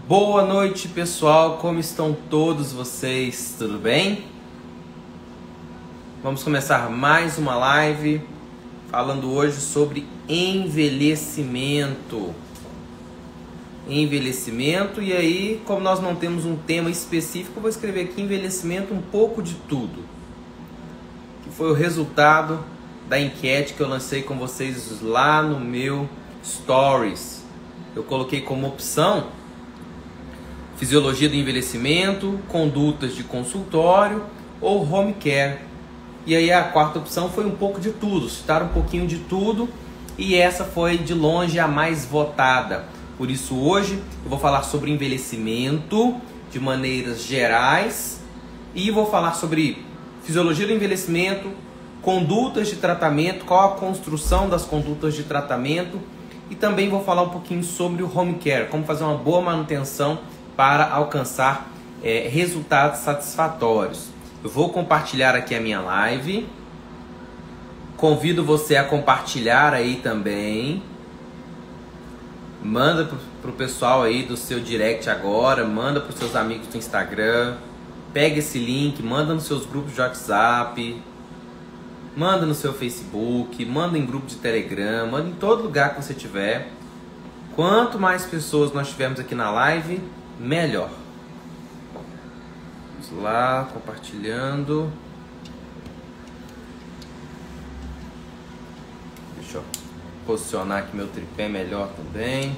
Boa noite, pessoal, como estão todos vocês? Tudo bem? Vamos começar mais uma live falando hoje sobre envelhecimento. Envelhecimento, e aí, como nós não temos um tema específico, eu vou escrever aqui envelhecimento, um pouco de tudo. Que foi o resultado da enquete que eu lancei com vocês lá no meu Stories. Eu coloquei como opção fisiologia do envelhecimento, condutas de consultório ou home care. E aí a quarta opção foi um pouco de tudo, citar um pouquinho de tudo, e essa foi de longe a mais votada. Por isso hoje eu vou falar sobre envelhecimento de maneiras gerais e vou falar sobre fisiologia do envelhecimento, condutas de tratamento, qual a construção das condutas de tratamento, e também vou falar um pouquinho sobre o home care, como fazer uma boa manutenção para alcançar resultados satisfatórios. Eu vou compartilhar aqui a minha live. Convido você a compartilhar aí também. Manda pro pessoal aí do seu direct agora, manda para os seus amigos do Instagram. Pega esse link, manda nos seus grupos de WhatsApp, manda no seu Facebook, manda em grupo de Telegram, manda em todo lugar que você tiver. Quanto mais pessoas nós tivermos aqui na live, melhor. Vamos lá, compartilhando. Deixa eu posicionar aqui meu tripé melhor também.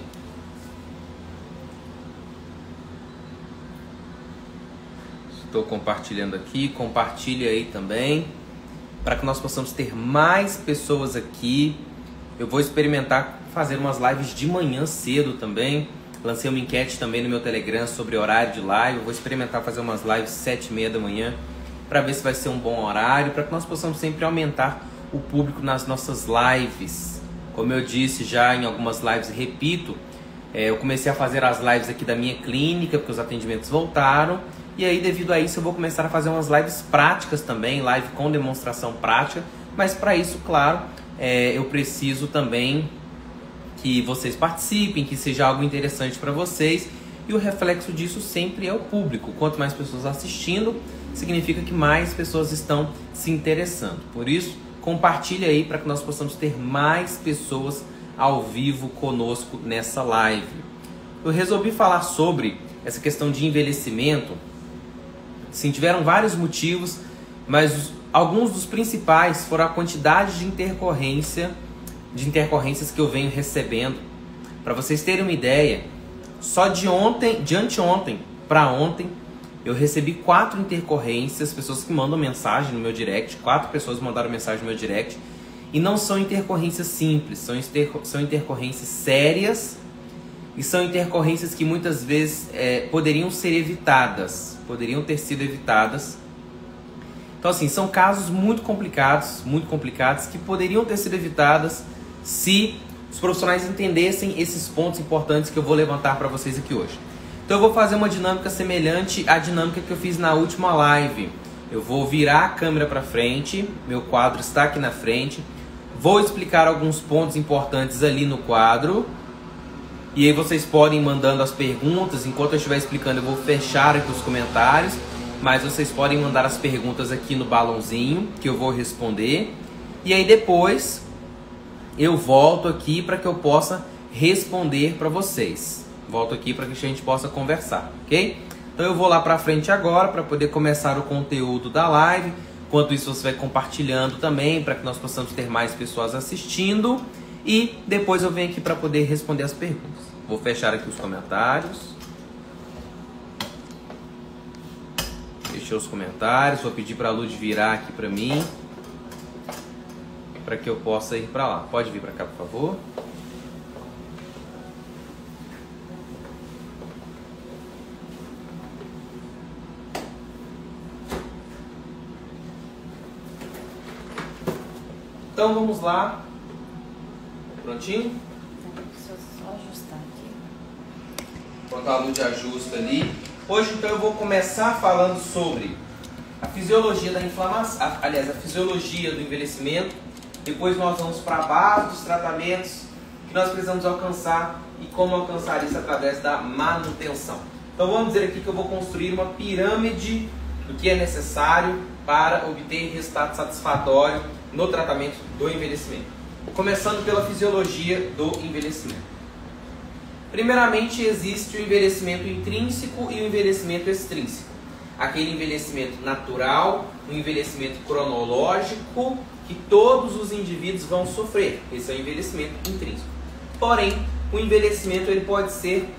Estou compartilhando aqui, compartilhe aí também, para que nós possamos ter mais pessoas aqui. Eu vou experimentar fazer umas lives de manhã cedo também. Lancei uma enquete também no meu Telegram sobre horário de live. Eu vou experimentar fazer umas lives 7h30 da manhã para ver se vai ser um bom horário, para que nós possamos sempre aumentar o público nas nossas lives. Como eu disse já em algumas lives, repito, eu comecei a fazer as lives aqui da minha clínica, porque os atendimentos voltaram. E aí, devido a isso, eu vou começar a fazer umas lives práticas também, live com demonstração prática. Mas para isso, claro, eu preciso também que vocês participem, que seja algo interessante para vocês, e o reflexo disso sempre é o público. Quanto mais pessoas assistindo, significa que mais pessoas estão se interessando. Por isso, compartilhe aí para que nós possamos ter mais pessoas ao vivo conosco nessa live. Eu resolvi falar sobre essa questão de envelhecimento. Sim, tiveram vários motivos, mas alguns dos principais foram a quantidade de intercorrências que eu venho recebendo. Para vocês terem uma ideia, só de anteontem para ontem, eu recebi 4 intercorrências, pessoas que mandam mensagem no meu direct, 4 pessoas mandaram mensagem no meu direct, e não são intercorrências simples, são intercorrências sérias, e são intercorrências que muitas vezes poderiam ser evitadas, poderiam ter sido evitadas. Então assim, são casos muito complicados, que poderiam ter sido evitadas se os profissionais entendessem esses pontos importantes que eu vou levantar para vocês aqui hoje. Então eu vou fazer uma dinâmica semelhante à dinâmica que eu fiz na última live. Eu vou virar a câmera para frente, meu quadro está aqui na frente, vou explicar alguns pontos importantes ali no quadro, e aí vocês podem ir mandando as perguntas. Enquanto eu estiver explicando, eu vou fechar aqui os comentários, mas vocês podem mandar as perguntas aqui no balãozinho, que eu vou responder. E aí depois eu volto aqui para que eu possa responder para vocês. Volto aqui para que a gente possa conversar, ok? Então eu vou lá para frente agora para poder começar o conteúdo da live. Enquanto isso, você vai compartilhando também para que nós possamos ter mais pessoas assistindo. E depois eu venho aqui para poder responder as perguntas. Vou fechar aqui os comentários. Fechei os comentários. Vou pedir para a Lud virar aqui para mim, para que eu possa ir para lá. Pode vir para cá, por favor. Então vamos lá. Prontinho? Deixa eu só ajustar aqui. Botar a luz de ajuste ali. Hoje então eu vou começar falando sobre a fisiologia da inflamação, aliás, a fisiologia do envelhecimento. Depois nós vamos para a base dos tratamentos que nós precisamos alcançar e como alcançar isso através da manutenção. Então vamos dizer aqui que eu vou construir uma pirâmide do que é necessário para obter resultado satisfatório no tratamento do envelhecimento. Começando pela fisiologia do envelhecimento. Primeiramente, existe o envelhecimento intrínseco e o envelhecimento extrínseco. Aquele envelhecimento natural, o envelhecimento cronológico, que todos os indivíduos vão sofrer. Esse é o envelhecimento intrínseco. Porém, o envelhecimento ele pode ser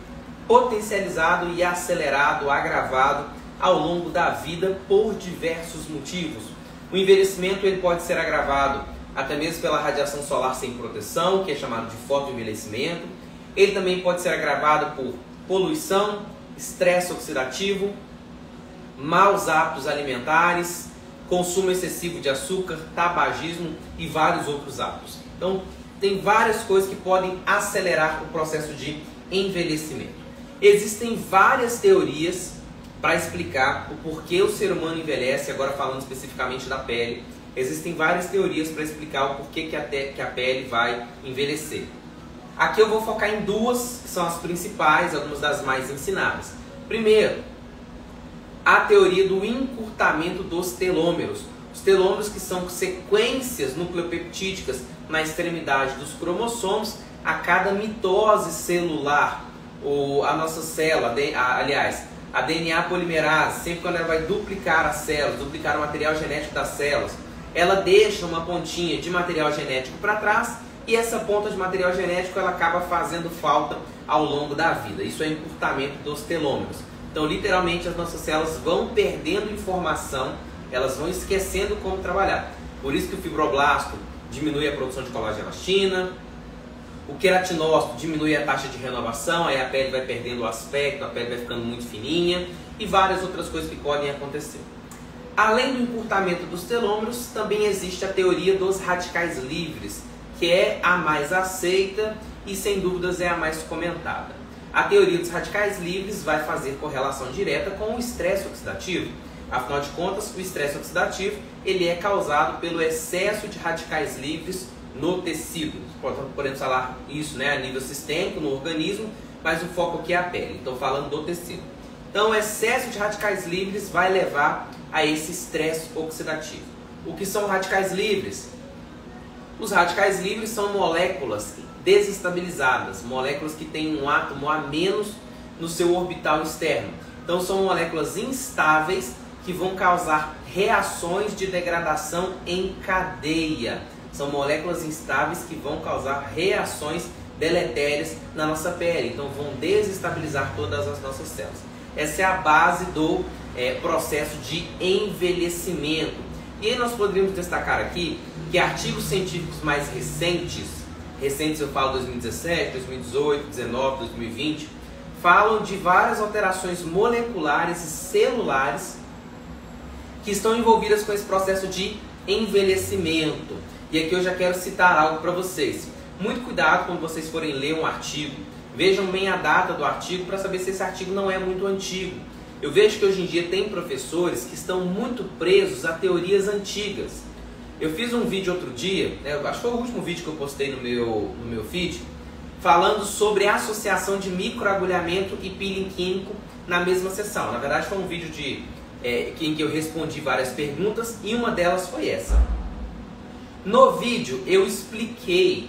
potencializado e acelerado, agravado ao longo da vida por diversos motivos. O envelhecimento ele pode ser agravado até mesmo pela radiação solar sem proteção, que é chamado de fotoenvelhecimento. Ele também pode ser agravado por poluição, estresse oxidativo, maus hábitos alimentares, consumo excessivo de açúcar, tabagismo e vários outros hábitos. Então, tem várias coisas que podem acelerar o processo de envelhecimento. Existem várias teorias para explicar o porquê o ser humano envelhece, agora falando especificamente da pele. Existem várias teorias para explicar o porquê que a pele vai envelhecer. Aqui eu vou focar em duas, que são as principais, algumas das mais ensinadas. Primeiro, a teoria do encurtamento dos telômeros. Os telômeros que são sequências nucleopeptídicas na extremidade dos cromossomos a cada mitose celular. A nossa célula, a DNA polimerase, sempre quando ela vai duplicar as células, duplicar o material genético das células, ela deixa uma pontinha de material genético para trás e essa ponta de material genético ela acaba fazendo falta ao longo da vida. Isso é encurtamento dos telômeros. Então, literalmente, as nossas células vão perdendo informação, elas vão esquecendo como trabalhar. Por isso que o fibroblasto diminui a produção de colágeno e elastina, o queratinócito diminui a taxa de renovação, aí a pele vai perdendo o aspecto, a pele vai ficando muito fininha e várias outras coisas que podem acontecer. Além do encurtamento dos telômeros, também existe a teoria dos radicais livres, que é a mais aceita e sem dúvidas é a mais comentada. A teoria dos radicais livres vai fazer correlação direta com o estresse oxidativo. Afinal de contas, o estresse oxidativo ele é causado pelo excesso de radicais livres no tecido. Podemos falar isso, né, a nível sistêmico, no organismo, mas o foco aqui é a pele. Estou falando do tecido. Então, o excesso de radicais livres vai levar a esse estresse oxidativo. O que são radicais livres? Os radicais livres são moléculas desestabilizadas, moléculas que têm um átomo a menos no seu orbital externo. Então, são moléculas instáveis que vão causar reações de degradação em cadeia. São moléculas instáveis que vão causar reações deletérias na nossa pele. Então, vão desestabilizar todas as nossas células. Essa é a base do processo de envelhecimento. E aí nós poderíamos destacar aqui que artigos científicos mais recentes eu falo 2017, 2018, 2019, 2020, falam de várias alterações moleculares e celulares que estão envolvidas com esse processo de envelhecimento. E aqui eu já quero citar algo para vocês. Muito cuidado quando vocês forem ler um artigo. Vejam bem a data do artigo para saber se esse artigo não é muito antigo. Eu vejo que hoje em dia tem professores que estão muito presos a teorias antigas. Eu fiz um vídeo outro dia, acho que foi o último vídeo que eu postei no meu feed, falando sobre a associação de microagulhamento e peeling químico na mesma sessão. Na verdade foi um vídeo em que eu respondi várias perguntas e uma delas foi essa. No vídeo eu expliquei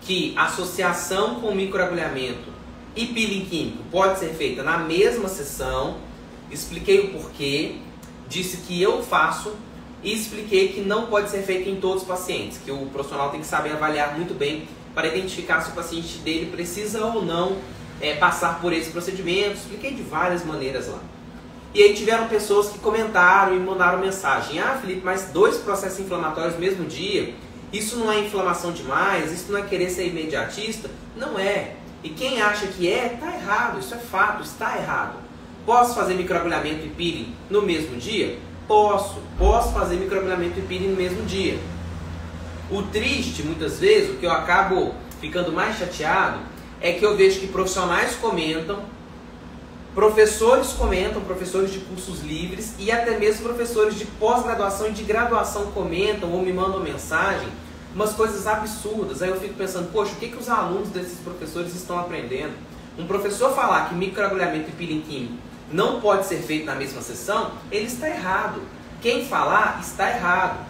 que associação com microagulhamento e peeling químico pode ser feita na mesma sessão, expliquei o porquê, disse que eu faço e expliquei que não pode ser feito em todos os pacientes, que o profissional tem que saber avaliar muito bem para identificar se o paciente dele precisa ou não passar por esse procedimento. Expliquei de várias maneiras lá. E aí tiveram pessoas que comentaram e mandaram mensagem. Ah, Felipe, mas 2 processos inflamatórios no mesmo dia, isso não é inflamação demais? Isso não é querer ser imediatista? Não é. E quem acha que está errado. Isso é fato, está errado. Posso fazer microagulhamento e peeling no mesmo dia? Posso fazer microagulhamento e peeling no mesmo dia. O triste, muitas vezes, o que eu acabo ficando mais chateado, é que eu vejo que profissionais comentam, professores comentam, professores de cursos livres e até mesmo professores de pós-graduação e de graduação comentam ou me mandam mensagem umas coisas absurdas. Aí eu fico pensando, poxa, o que os alunos desses professores estão aprendendo? Um professor falar que microagulhamento e peeling químico não pode ser feito na mesma sessão, ele está errado. Quem falar está errado.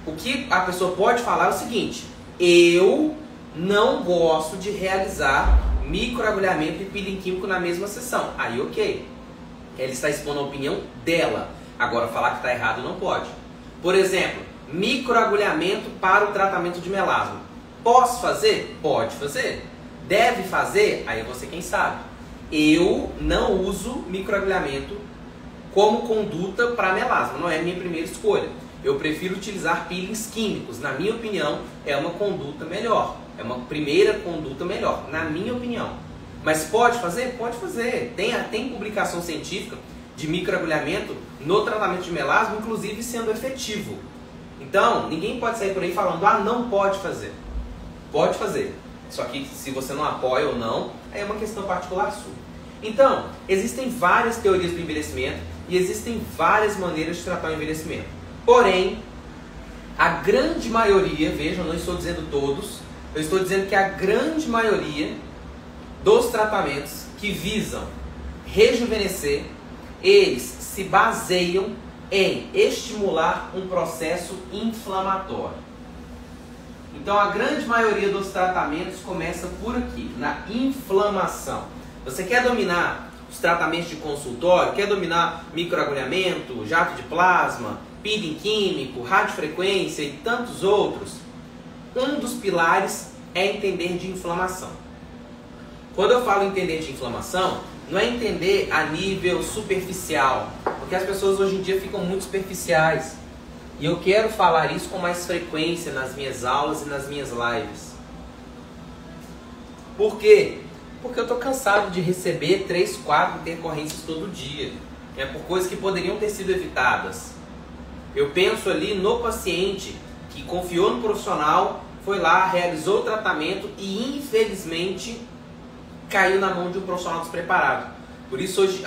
O que a pessoa pode falar é o seguinte: eu não gosto de realizar microagulhamento e peeling químico na mesma sessão. Aí ok, ela está expondo a opinião dela. Agora falar que está errado não pode. Por exemplo, microagulhamento para o tratamento de melasma. Posso fazer? Pode fazer. Deve fazer? Aí é você quem sabe. Eu não uso microagulhamento como conduta para melasma, não é a minha primeira escolha. Eu prefiro utilizar peelings químicos. Na minha opinião, é uma conduta melhor. É uma primeira conduta melhor, na minha opinião. Mas pode fazer? Pode fazer. Tem publicação científica de microagulhamento no tratamento de melasma, inclusive sendo efetivo. Então, ninguém pode sair por aí falando, ah, não pode fazer. Pode fazer. Só que se você não apoia ou não, aí é uma questão particular sua. Então, existem várias teorias do envelhecimento e existem várias maneiras de tratar o envelhecimento. Porém, a grande maioria, vejam, não estou dizendo todos, eu estou dizendo que a grande maioria dos tratamentos que visam rejuvenescer, eles se baseiam em estimular um processo inflamatório. Então a grande maioria dos tratamentos começa por aqui, na inflamação. Você quer dominar os tratamentos de consultório, quer dominar microagulhamento, jato de plasma, peeling químico, radiofrequência e tantos outros, um dos pilares é entender de inflamação. Quando eu falo entender de inflamação, não é entender a nível superficial, porque as pessoas hoje em dia ficam muito superficiais. E eu quero falar isso com mais frequência nas minhas aulas e nas minhas lives. Por quê? Porque eu estou cansado de receber 3, 4 intercorrências todo dia. Por coisas que poderiam ter sido evitadas. Eu penso ali no paciente que confiou no profissional, foi lá, realizou o tratamento e infelizmente caiu na mão de um profissional despreparado. Por isso hoje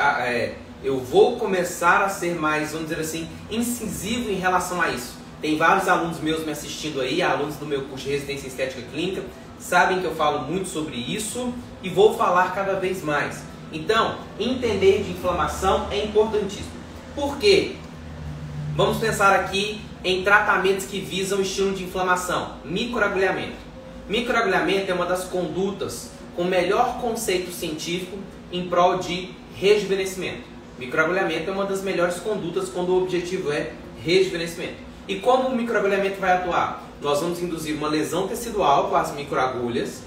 eu vou começar a ser mais, vamos dizer assim, incisivo em relação a isso. Tem vários alunos meus me assistindo aí, alunos do meu curso de residência em estética clínica, sabem que eu falo muito sobre isso e vou falar cada vez mais. Então, entender de inflamação é importantíssimo. Por quê? Vamos pensar aqui em tratamentos que visam o estilo de inflamação. Microagulhamento. Microagulhamento é uma das condutas com melhor conceito científico em prol de rejuvenescimento. Microagulhamento é uma das melhores condutas quando o objetivo é rejuvenescimento. E como o microagulhamento vai atuar? Nós vamos induzir uma lesão tecidual com as microagulhas.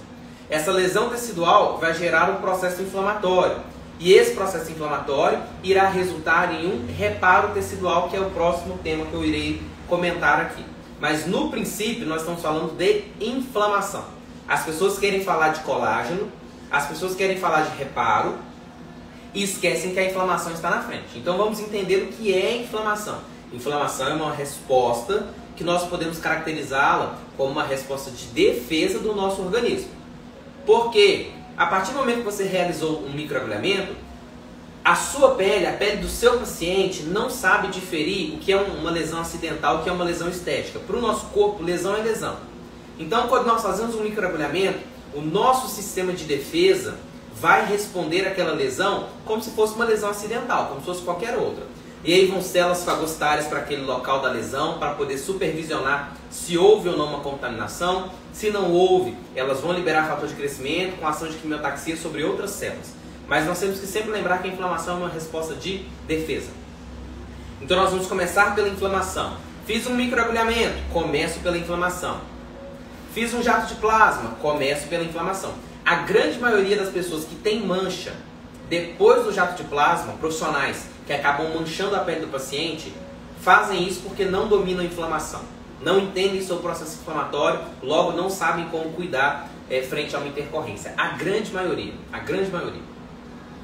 Essa lesão tecidual vai gerar um processo inflamatório. E esse processo inflamatório irá resultar em um reparo tecidual, que é o próximo tema que eu irei comentar aqui. Mas no princípio nós estamos falando de inflamação. As pessoas querem falar de colágeno, as pessoas querem falar de reparo e esquecem que a inflamação está na frente. Então vamos entender o que é inflamação. Inflamação é uma resposta que nós podemos caracterizá-la como uma resposta de defesa do nosso organismo. Porque a partir do momento que você realizou um microagulhamento, a sua pele, a pele do seu paciente não sabe diferir o que é uma lesão acidental, o que é uma lesão estética. Para o nosso corpo, lesão é lesão. Então, quando nós fazemos um microagulhamento, o nosso sistema de defesa vai responder àquela lesão como se fosse uma lesão acidental, como se fosse qualquer outra. E aí vão células fagocitárias para aquele local da lesão, para poder supervisionar se houve ou não uma contaminação. Se não houve, elas vão liberar fator de crescimento com ação de quimiotaxia sobre outras células. Mas nós temos que sempre lembrar que a inflamação é uma resposta de defesa. Então nós vamos começar pela inflamação. Fiz um microagulhamento, começo pela inflamação. Fiz um jato de plasma, começo pela inflamação. A grande maioria das pessoas que tem mancha depois do jato de plasma, profissionais que acabam manchando a pele do paciente, fazem isso porque não dominam a inflamação. Não entendem seu processo inflamatório, logo não sabem como cuidar frente a uma intercorrência. A grande maioria.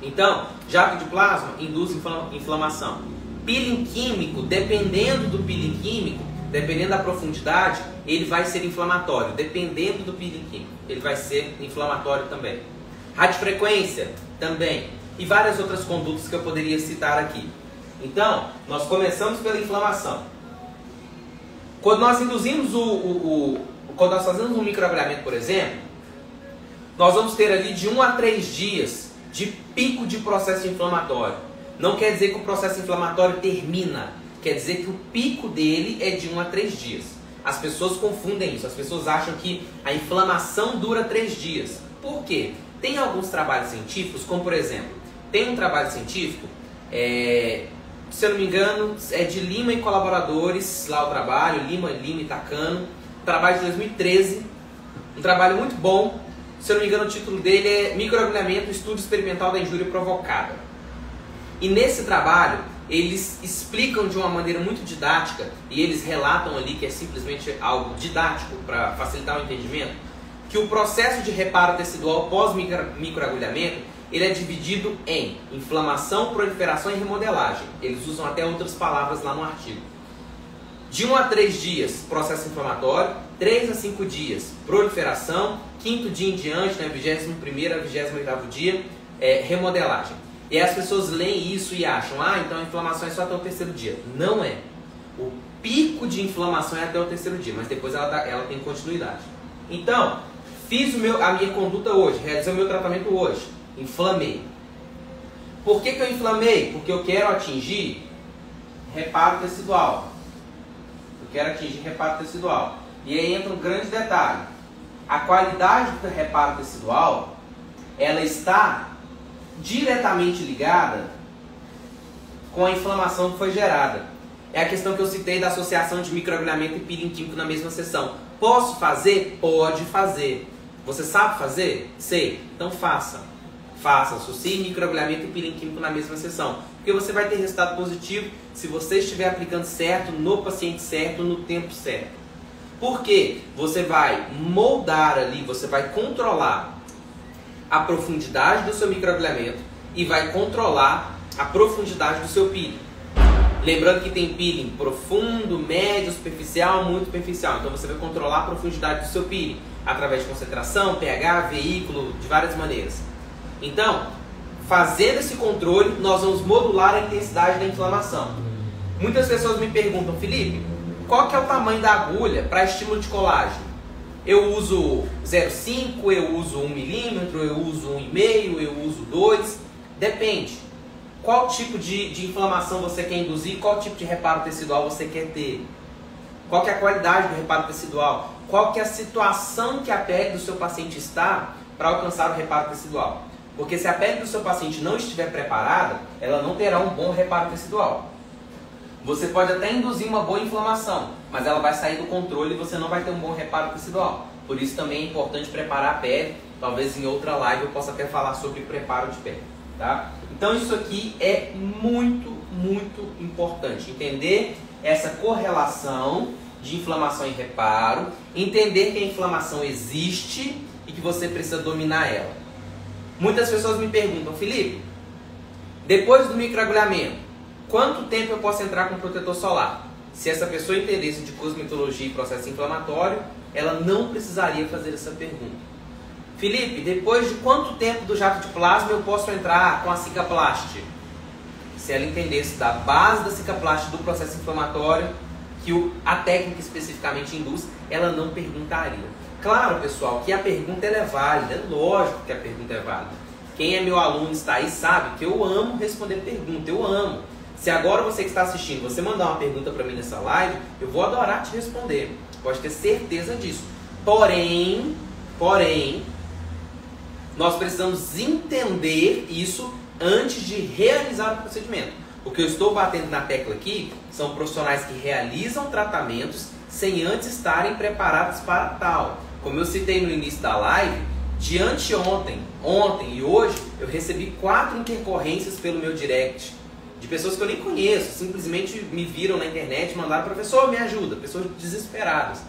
Então, jato de plasma induz inflamação. Peeling químico, dependendo do peeling químico, dependendo da profundidade, ele vai ser inflamatório. Dependendo do peeling químico, ele vai ser inflamatório também. Radiofrequência, também. E várias outras condutas que eu poderia citar aqui. Então, nós começamos pela inflamação. Quando nós induzimos quando nós fazemos um microagulhamento, por exemplo, nós vamos ter ali de 1 a 3 dias de pico de processo inflamatório. Não quer dizer que o processo inflamatório termina, quer dizer que o pico dele é de 1 a 3 dias. As pessoas confundem isso, as pessoas acham que a inflamação dura 3 dias. Por quê? Tem alguns trabalhos científicos, como por exemplo, tem um trabalho científico, se eu não me engano, é de Lima e colaboradores, lá o trabalho, Lima e Takano, trabalho de 2013, um trabalho muito bom. Se eu não me engano, o título dele é Microagulhamento, Estudo Experimental da Injúria Provocada. E nesse trabalho, eles explicam de uma maneira muito didática, e eles relatam ali que é simplesmente algo didático para facilitar o entendimento, que o processo de reparo tecidual pós-microagulhamento, ele é dividido em inflamação, proliferação e remodelagem. Eles usam até outras palavras lá no artigo. De 1 a 3 dias, processo inflamatório, 3 a 5 dias, proliferação, 5º dia em diante, né, 21º a 28º dia, remodelagem. E aí as pessoas leem isso e acham, então a inflamação é só até o 3º dia. Não é. O pico de inflamação é até o 3º dia, mas depois ela tem continuidade. Então, fiz a minha conduta hoje, realizei o meu tratamento hoje, inflamei. Por que eu inflamei? Porque eu quero atingir reparo tecidual. Eu quero atingir reparo tecidual. E aí entra um grande detalhe. A qualidade do reparo tecidual, ela está diretamente ligada com a inflamação que foi gerada. É a questão que eu citei da associação de microagulhamento e peeling químico na mesma sessão. Posso fazer? Pode fazer. Você sabe fazer? Sei. Então faça. Faça, associe microagulhamento e peeling químico na mesma sessão. Porque você vai ter resultado positivo se você estiver aplicando certo, no paciente certo, no tempo certo. Porque você vai moldar ali, você vai controlar a profundidade do seu microagulhamento e vai controlar a profundidade do seu peeling. Lembrando que tem peeling profundo, médio, superficial, muito superficial. Então você vai controlar a profundidade do seu peeling através de concentração, pH, veículo, de várias maneiras. Então, fazendo esse controle, nós vamos modular a intensidade da inflamação. Muitas pessoas me perguntam, Felipe, qual que é o tamanho da agulha para estímulo de colágeno? Eu uso 0,5, eu uso 1 milímetro, eu uso 1,5, eu uso 2. Depende. Qual tipo de inflamação você quer induzir? Qual tipo de reparo tecidual você quer ter? Qual que é a qualidade do reparo tecidual? Qual que é a situação que a pele do seu paciente está para alcançar o reparo tecidual? Porque se a pele do seu paciente não estiver preparada, ela não terá um bom reparo tecidual. Você pode até induzir uma boa inflamação, mas ela vai sair do controle e você não vai ter um bom reparo tecidual. Por isso também é importante preparar a pele. Talvez em outra live eu possa até falar sobre preparo de pele. Tá? Então isso aqui é muito, muito importante. Entender essa correlação de inflamação e reparo. Entender que a inflamação existe e que você precisa dominar ela. Muitas pessoas me perguntam, Felipe, depois do microagulhamento, quanto tempo eu posso entrar com protetor solar? Se essa pessoa entendesse de cosmetologia e processo inflamatório, ela não precisaria fazer essa pergunta. Felipe, depois de quanto tempo do jato de plasma eu posso entrar com a Cicaplast? Se ela entendesse da base da Cicaplast do processo inflamatório, que a técnica especificamente induz, ela não perguntaria. Claro, pessoal, que a pergunta ela é válida, é lógico que a pergunta é válida. Quem é meu aluno e está aí sabe que eu amo responder pergunta, eu amo. Se agora você que está assistindo, você mandar uma pergunta para mim nessa live, eu vou adorar te responder. Pode ter certeza disso. Porém, nós precisamos entender isso antes de realizar o procedimento. O que eu estou batendo na tecla aqui são profissionais que realizam tratamentos sem antes estarem preparados para tal. Como eu citei no início da live, de anteontem, ontem e hoje, eu recebi 4 intercorrências pelo meu direct. De pessoas que eu nem conheço, simplesmente me viram na internet e mandaram, professor, me ajuda, pessoas desesperadas.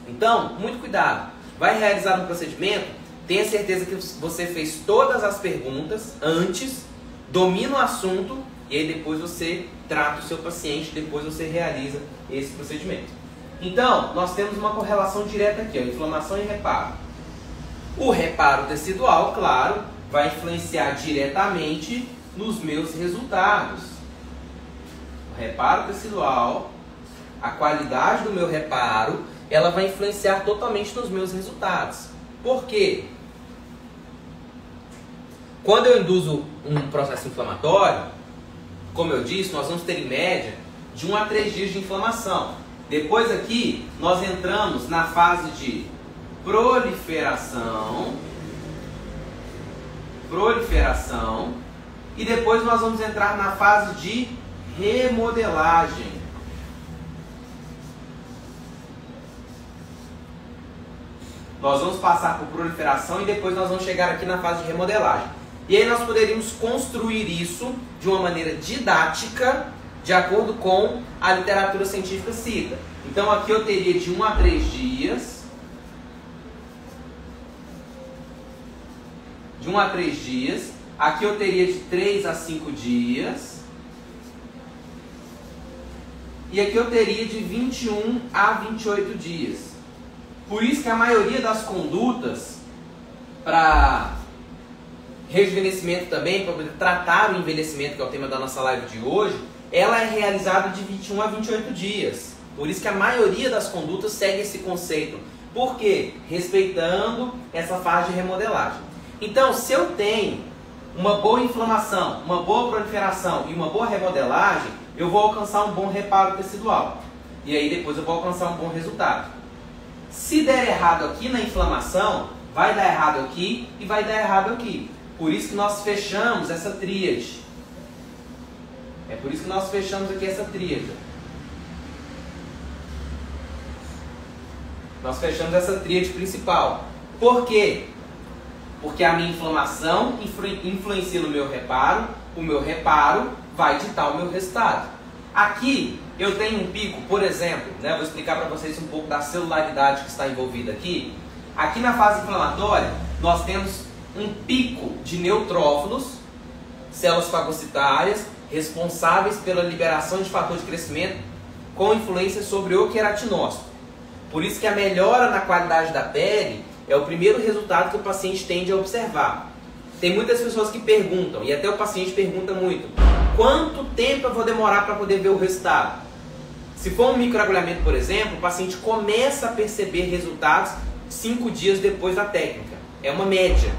Então, muito cuidado. Vai realizar um procedimento, tenha certeza que você fez todas as perguntas antes, domina o assunto e aí depois você trata o seu paciente, depois você realiza esse procedimento. Então, nós temos uma correlação direta aqui, inflamação e reparo. O reparo tecidual, claro, vai influenciar diretamente nos meus resultados. O reparo tecidual, a qualidade do meu reparo ela vai influenciar totalmente nos meus resultados. Por quê? Quando eu induzo um processo inflamatório, como eu disse, nós vamos ter em média de 1 a 3 dias de inflamação. Depois aqui, nós entramos na fase de proliferação, e depois nós vamos entrar na fase de remodelagem. Nós vamos passar por proliferação e depois nós vamos chegar aqui na fase de remodelagem. E aí nós poderíamos construir isso de uma maneira didática, de acordo com a literatura científica cita. Então aqui eu teria de 1 a 3 dias. De 1 a 3 dias. Aqui eu teria de 3 a 5 dias. E aqui eu teria de 21 a 28 dias. Por isso que a maioria das condutas para rejuvenescimento também, para poder tratar o envelhecimento, que é o tema da nossa live de hoje, ela é realizada de 21 a 28 dias. Por isso que a maioria das condutas segue esse conceito. Por quê? Respeitando essa fase de remodelagem. Então, se eu tenho uma boa inflamação, uma boa proliferação e uma boa remodelagem, eu vou alcançar um bom reparo tecidual. E aí depois eu vou alcançar um bom resultado. Se der errado aqui na inflamação, vai dar errado aqui e vai dar errado aqui. Por isso que nós fechamos essa tríade. É por isso que nós fechamos aqui essa tríade. Nós fechamos essa tríade principal. Por quê? Porque a minha inflamação influencia no meu reparo, o meu reparo vai ditar o meu resultado. Aqui eu tenho um pico, por exemplo, né, vou explicar para vocês um pouco da celularidade que está envolvida aqui. Aqui na fase inflamatória, nós temos um pico de neutrófilos, células fagocitárias, responsáveis pela liberação de fator de crescimento com influência sobre o queratinócito. Por isso que a melhora na qualidade da pele é o primeiro resultado que o paciente tende a observar. Tem muitas pessoas que perguntam, e até o paciente pergunta muito, quanto tempo eu vou demorar para poder ver o resultado? Se for um microagulhamento, por exemplo, o paciente começa a perceber resultados 5 dias depois da técnica. É uma média,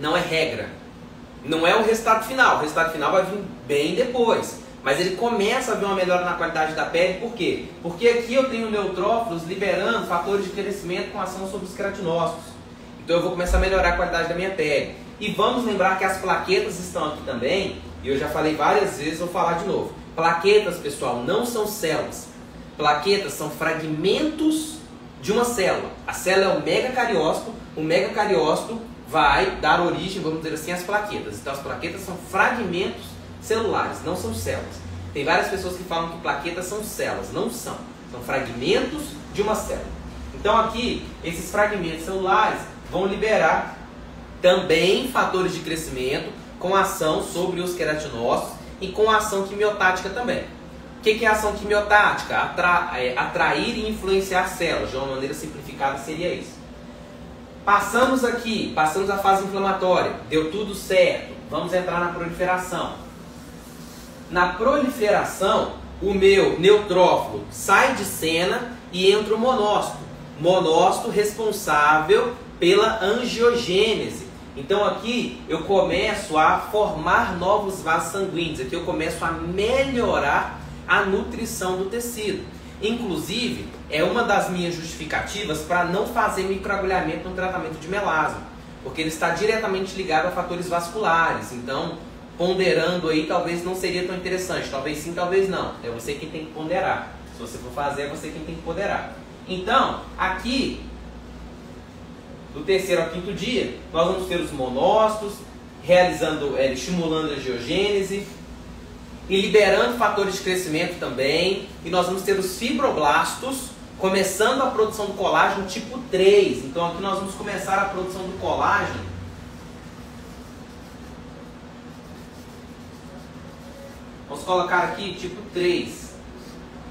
não é regra. Não é o resultado final. O resultado final vai vir bem depois. Mas ele começa a ver uma melhora na qualidade da pele. Por quê? Porque aqui eu tenho neutrófilos liberando fatores de crescimento com ação sobre os queratinócitos. Então eu vou começar a melhorar a qualidade da minha pele. E vamos lembrar que as plaquetas estão aqui também. E eu já falei várias vezes, vou falar de novo. Plaquetas, pessoal, não são células. Plaquetas são fragmentos de uma célula. A célula é o megacariócito. O megacariócito vai dar origem, vamos dizer assim, às plaquetas. Então as plaquetas são fragmentos celulares, não são células. Tem várias pessoas que falam que plaquetas são células. Não são. São fragmentos de uma célula. Então aqui, esses fragmentos celulares vão liberar também fatores de crescimento com ação sobre os queratinócitos e com ação quimiotática também. O que é ação quimiotática? Atrair e influenciar células. De uma maneira simplificada seria isso. Passamos a fase inflamatória. Deu tudo certo. Vamos entrar na proliferação. Na proliferação, o meu neutrófilo sai de cena e entra o monócito. Monócito responsável pela angiogênese. Então aqui eu começo a formar novos vasos sanguíneos. Aqui eu começo a melhorar a nutrição do tecido. Inclusive, é uma das minhas justificativas para não fazer microagulhamento no tratamento de melasma. Porque ele está diretamente ligado a fatores vasculares. Então, ponderando aí, talvez não seria tão interessante. Talvez sim, talvez não. É você quem tem que ponderar. Se você for fazer, é você quem tem que ponderar. Então, aqui, do terceiro ao quinto dia, nós vamos ter os monócitos, estimulando a angiogênese e liberando fatores de crescimento também. E nós vamos ter os fibroblastos, começando a produção do colágeno tipo 3. Então aqui nós vamos começar a produção do colágeno. Vamos colocar aqui tipo 3.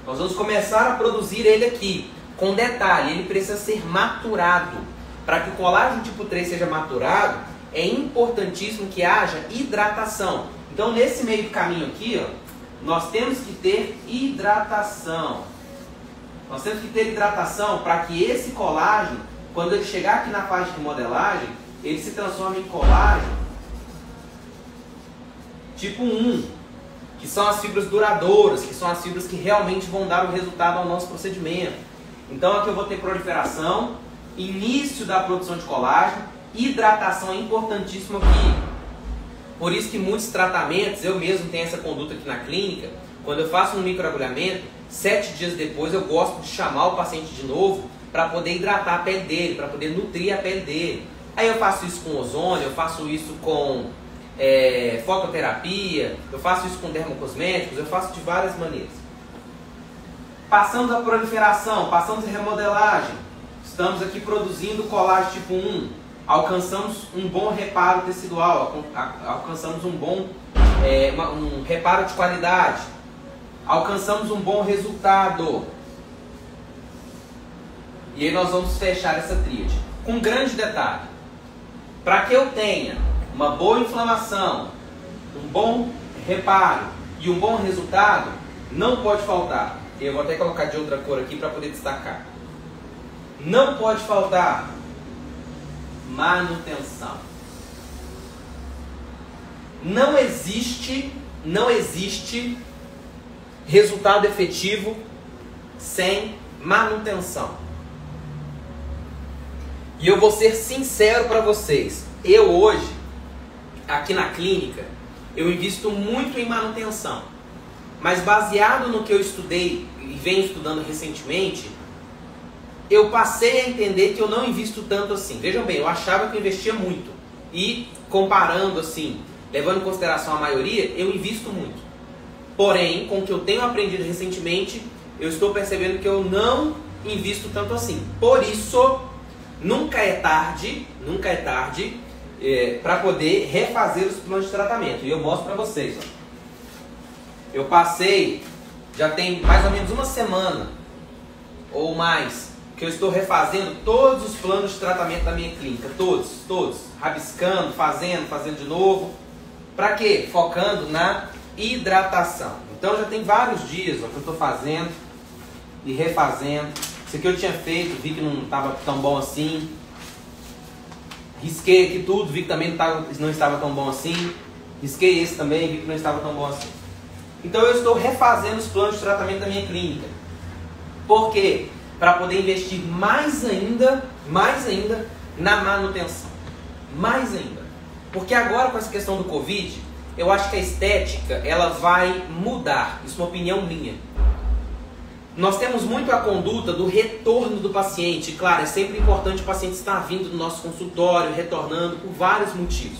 Nós vamos começar a produzir ele aqui. Com detalhe, ele precisa ser maturado. Para que o colágeno tipo 3 seja maturado, é importantíssimo que haja hidratação. Então nesse meio do caminho aqui, ó, nós temos que ter hidratação. Nós temos que ter hidratação para que esse colágeno, quando ele chegar aqui na fase de remodelagem, ele se transforme em colágeno tipo 1, que são as fibras duradouras, que são as fibras que realmente vão dar o resultado ao nosso procedimento. Então aqui eu vou ter proliferação, início da produção de colágeno, hidratação é importantíssimo aqui. Por isso que muitos tratamentos, eu mesmo tenho essa conduta aqui na clínica, quando eu faço um microagulhamento, 7 dias depois eu gosto de chamar o paciente de novo para poder hidratar a pele dele, para poder nutrir a pele dele. Aí eu faço isso com ozônio, eu faço isso com fototerapia, eu faço isso com dermocosméticos, eu faço de várias maneiras. Passamos a proliferação, passamos a remodelagem, estamos aqui produzindo colágeno tipo 1, alcançamos um bom reparo tecidual, alcançamos um bom um reparo de qualidade, alcançamos um bom resultado. E aí nós vamos fechar essa tríade. Com um grande detalhe, para que eu tenha uma boa inflamação, um bom reparo e um bom resultado, não pode faltar, eu vou até colocar de outra cor aqui para poder destacar, não pode faltar manutenção. Não existe resultado efetivo sem manutenção. E eu vou ser sincero para vocês, eu hoje, aqui na clínica, eu invisto muito em manutenção. Mas baseado no que eu estudei e venho estudando recentemente, eu passei a entender que eu não invisto tanto assim. Vejam bem, eu achava que eu investia muito. E comparando assim, levando em consideração a maioria, eu invisto muito. Porém, com o que eu tenho aprendido recentemente, eu estou percebendo que eu não invisto tanto assim. Por isso, nunca é tarde para poder refazer os planos de tratamento. E eu mostro para vocês. Ó. Eu passei, já tem mais ou menos uma semana ou mais, que eu estou refazendo todos os planos de tratamento da minha clínica. Todos. Rabiscando, fazendo de novo. Para quê? Focando na hidratação. Então já tem vários dias ó, que eu estou fazendo e refazendo. Isso aqui eu tinha feito, vi que não estava tão bom assim. Risquei aqui tudo, vi que também não estava tão bom assim. Risquei esse também, vi que não estava tão bom assim. Então eu estou refazendo os planos de tratamento da minha clínica. Por quê? Para poder investir mais ainda na manutenção. Mais ainda. Porque agora com essa questão do Covid, eu acho que a estética ela vai mudar. Isso é uma opinião minha. Nós temos muito a conduta do retorno do paciente. Claro, é sempre importante o paciente estar vindo do nosso consultório, retornando por vários motivos.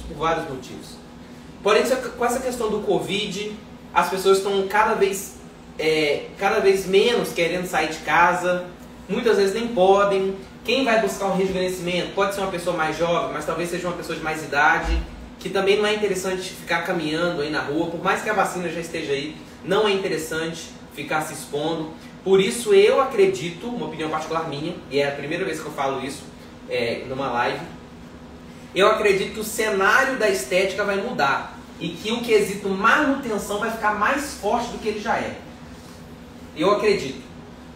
Porém, com essa questão do Covid, as pessoas estão cada vez menos querendo sair de casa. Muitas vezes nem podem. Quem vai buscar um rejuvenescimento pode ser uma pessoa mais jovem, mas talvez seja uma pessoa de mais idade, que também não é interessante ficar caminhando aí na rua, por mais que a vacina já esteja aí, não é interessante ficar se expondo. Por isso eu acredito, uma opinião particular minha, e é a primeira vez que eu falo isso numa live, eu acredito que o cenário da estética vai mudar e que o quesito manutenção vai ficar mais forte do que ele já é. Eu acredito.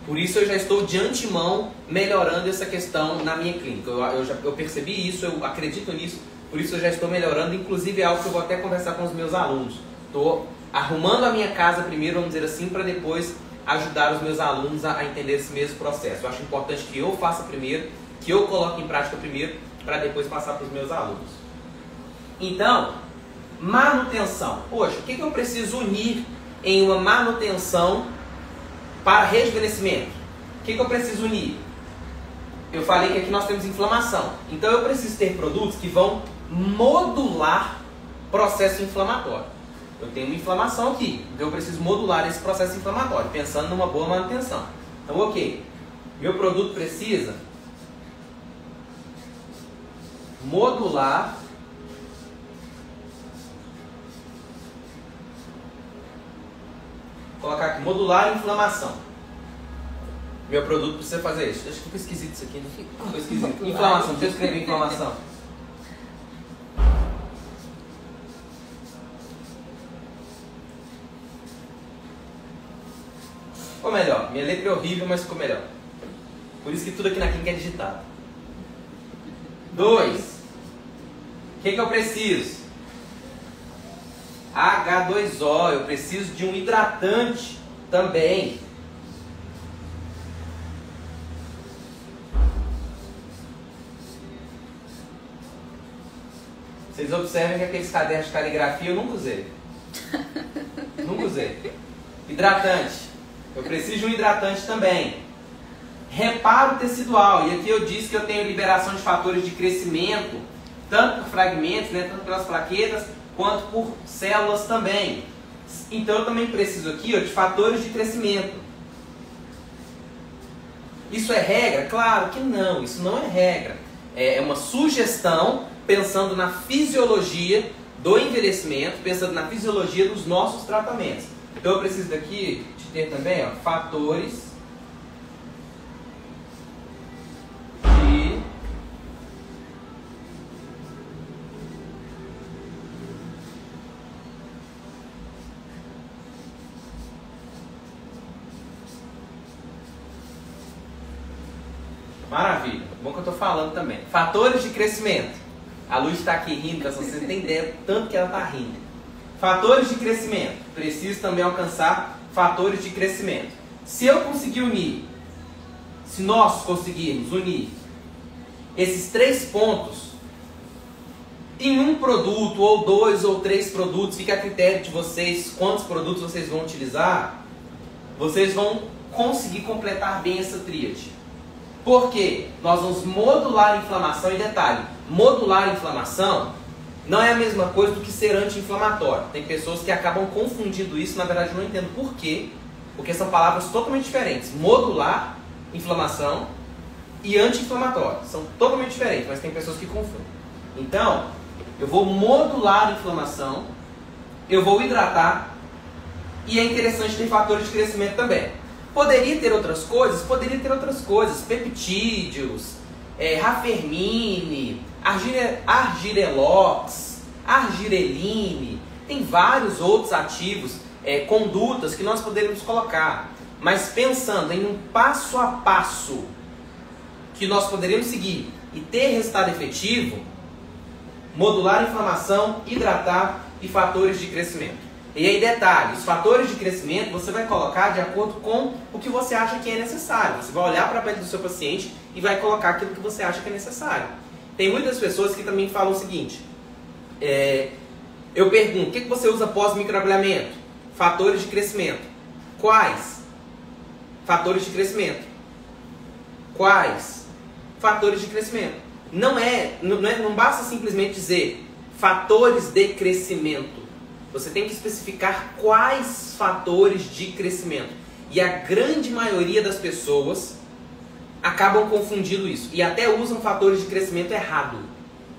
Por isso eu já estou de antemão melhorando essa questão na minha clínica. Eu percebi isso, eu acredito nisso, por isso eu já estou melhorando. Inclusive é algo que eu vou até conversar com os meus alunos. Estou arrumando a minha casa primeiro, vamos dizer assim, para depois ajudar os meus alunos a entender esse mesmo processo. Eu acho importante que eu faça primeiro, que eu coloque em prática primeiro, para depois passar para os meus alunos. Então, manutenção. Poxa, o que eu preciso unir em uma manutenção para rejuvenescimento? O que eu preciso unir? Eu falei que aqui nós temos inflamação. Então eu preciso ter produtos que vão modular processo inflamatório. Eu tenho uma inflamação aqui, então eu preciso modular esse processo inflamatório, pensando numa boa manutenção. Então, ok, meu produto precisa modular colocar aqui, modular a inflamação. Meu produto precisa fazer isso. Acho que ficou esquisito isso aqui, né? Ficou esquisito. Inflamação, deixa eu escrever inflamação. Ficou melhor. Minha letra é horrível, mas ficou melhor. Por isso que tudo aqui na clínica é digitado. 2. O que eu preciso? H2O. Eu preciso de um hidratante também. Vocês observem que aqueles cadernos de caligrafia eu nunca usei. Nunca usei. Hidratante. Eu preciso de um hidratante também. Reparo tecidual. E aqui eu disse que eu tenho liberação de fatores de crescimento, tanto por fragmentos, né, tanto pelas plaquetas, quanto por células também. Então eu também preciso aqui, ó, de fatores de crescimento. Isso é regra? Claro que não. Isso não é regra. É uma sugestão pensando na fisiologia do envelhecimento, pensando na fisiologia dos nossos tratamentos. Então eu preciso daqui de ter também, ó, fatores de maravilha, bom que eu estou falando também. Fatores de crescimento. A Luz está aqui rindo, pessoal, vocês não têm ideia do tanto que ela está rindo. Fatores de crescimento. Preciso também alcançar fatores de crescimento. Se eu conseguir unir, se nós conseguirmos unir esses 3 pontos em um produto, ou 2 ou 3 produtos, fica a critério de vocês quantos produtos vocês vão utilizar, vocês vão conseguir completar bem essa tríade. Por quê? Nós vamos modular a inflamação. E detalhe, modular a inflamação não é a mesma coisa do que ser anti-inflamatório. Tem pessoas que acabam confundindo isso, na verdade eu não entendo por quê, porque são palavras totalmente diferentes. Modular inflamação e anti-inflamatório são totalmente diferentes, mas tem pessoas que confundem. Então, eu vou modular a inflamação, eu vou hidratar, e é interessante ter fatores de crescimento também. Poderia ter outras coisas? Poderia ter outras coisas. Peptídeos, rafermine, argirelox, argireline. Tem vários outros ativos, condutas que nós poderíamos colocar. Mas pensando em um passo a passo que nós poderíamos seguir e ter resultado efetivo, modular a inflamação, hidratar e fatores de crescimento. E aí, detalhe, os fatores de crescimento você vai colocar de acordo com o que você acha que é necessário. Você vai olhar para a pele do seu paciente e vai colocar aquilo que você acha que é necessário. Tem muitas pessoas que também falam o seguinte, eu pergunto, o que você usa pós-microagulhamento? Fatores de crescimento. Quais? Fatores de crescimento. Quais? Fatores de crescimento. Não basta simplesmente dizer fatores de crescimento. Você tem que especificar quais fatores de crescimento. E a grande maioria das pessoas acabam confundindo isso. E até usam fatores de crescimento errado.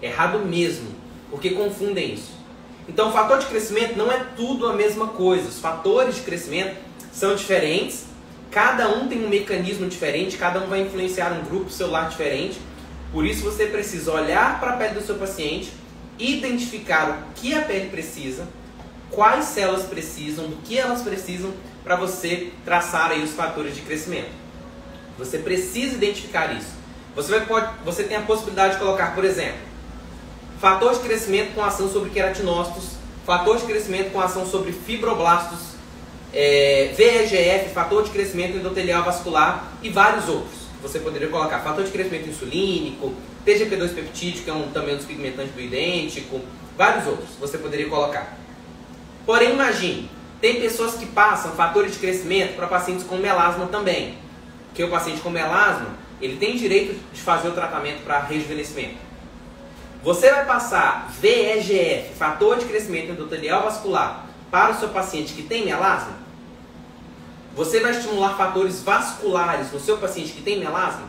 Errado mesmo. Porque confundem isso. Então, fator de crescimento não é tudo a mesma coisa. Os fatores de crescimento são diferentes. Cada um tem um mecanismo diferente. Cada um vai influenciar um grupo celular diferente. Por isso, você precisa olhar para a pele do seu paciente, identificar o que a pele precisa, quais células precisam, do que elas precisam, para você traçar aí os fatores de crescimento. Você precisa identificar isso. Você tem a possibilidade de colocar, por exemplo, fator de crescimento com ação sobre queratinócitos, fator de crescimento com ação sobre fibroblastos, VEGF, fator de crescimento endotelial vascular e vários outros. Você poderia colocar fator de crescimento insulínico, TGP2 peptídico, que é também um dos pigmentantes do idêntico, vários outros você poderia colocar. Porém, imagine, tem pessoas que passam fatores de crescimento para pacientes com melasma também. Porque o paciente com melasma, ele tem direito de fazer o tratamento para rejuvenescimento. Você vai passar VEGF, fator de crescimento endotelial vascular, para o seu paciente que tem melasma? Você vai estimular fatores vasculares no seu paciente que tem melasma?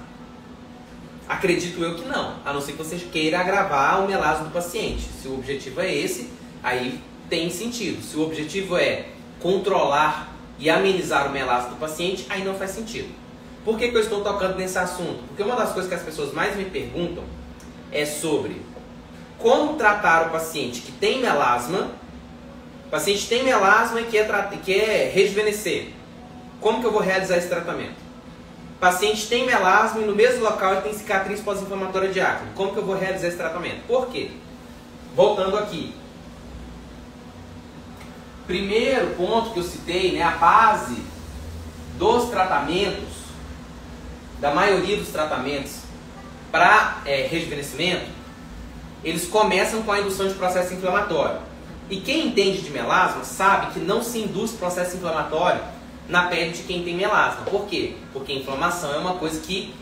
Acredito eu que não, a não ser que você queira agravar o melasma do paciente. Se o objetivo é esse, aí tem sentido. Se o objetivo é controlar e amenizar o melasma do paciente, aí não faz sentido. Por que eu estou tocando nesse assunto? Porque uma das coisas que as pessoas mais me perguntam é sobre como tratar o paciente que tem melasma. O paciente tem melasma e quer rejuvenescer. Como que eu vou realizar esse tratamento? O paciente tem melasma e no mesmo local ele tem cicatriz pós-inflamatória de acne. Como que eu vou realizar esse tratamento? Por quê? Voltando aqui. Primeiro ponto que eu citei, né, a base dos tratamentos, da maioria dos tratamentos para rejuvenescimento, eles começam com a indução de processo inflamatório. E quem entende de melasma sabe que não se induz processo inflamatório na pele de quem tem melasma. Por quê? Porque a inflamação é uma coisa que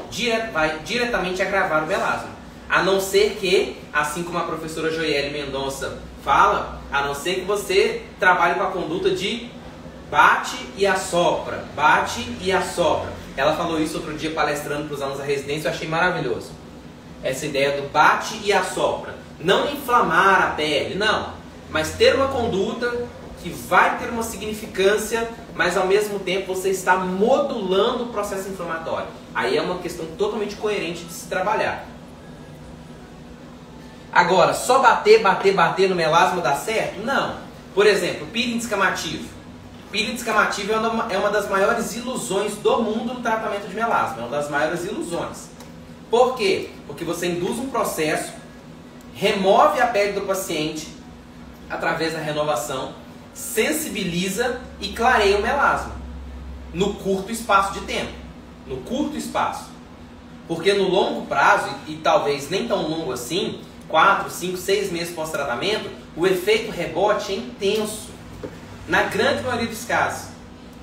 vai diretamente agravar o melasma. A não ser que, assim como a professora Joiele Mendonça fala, a não ser que você trabalhe com a conduta de bate e assopra, bate e assopra. Ela falou isso outro dia palestrando para os alunos da residência, eu achei maravilhoso. Essa ideia do bate e assopra. Não inflamar a pele, não. Mas ter uma conduta que vai ter uma significância, mas ao mesmo tempo você está modulando o processo inflamatório. Aí é uma questão totalmente coerente de se trabalhar. Agora, só bater no melasma dá certo? Não. Por exemplo, peeling descamativo. Peeling descamativo é uma das maiores ilusões do mundo no tratamento de melasma. É uma das maiores ilusões. Por quê? Porque você induz um processo, remove a pele do paciente através da renovação, sensibiliza e clareia o melasma no curto espaço de tempo. No curto espaço. Porque no longo prazo, e talvez nem tão longo assim, 4, 5, 6 meses pós-tratamento, o efeito rebote é intenso, na grande maioria dos casos.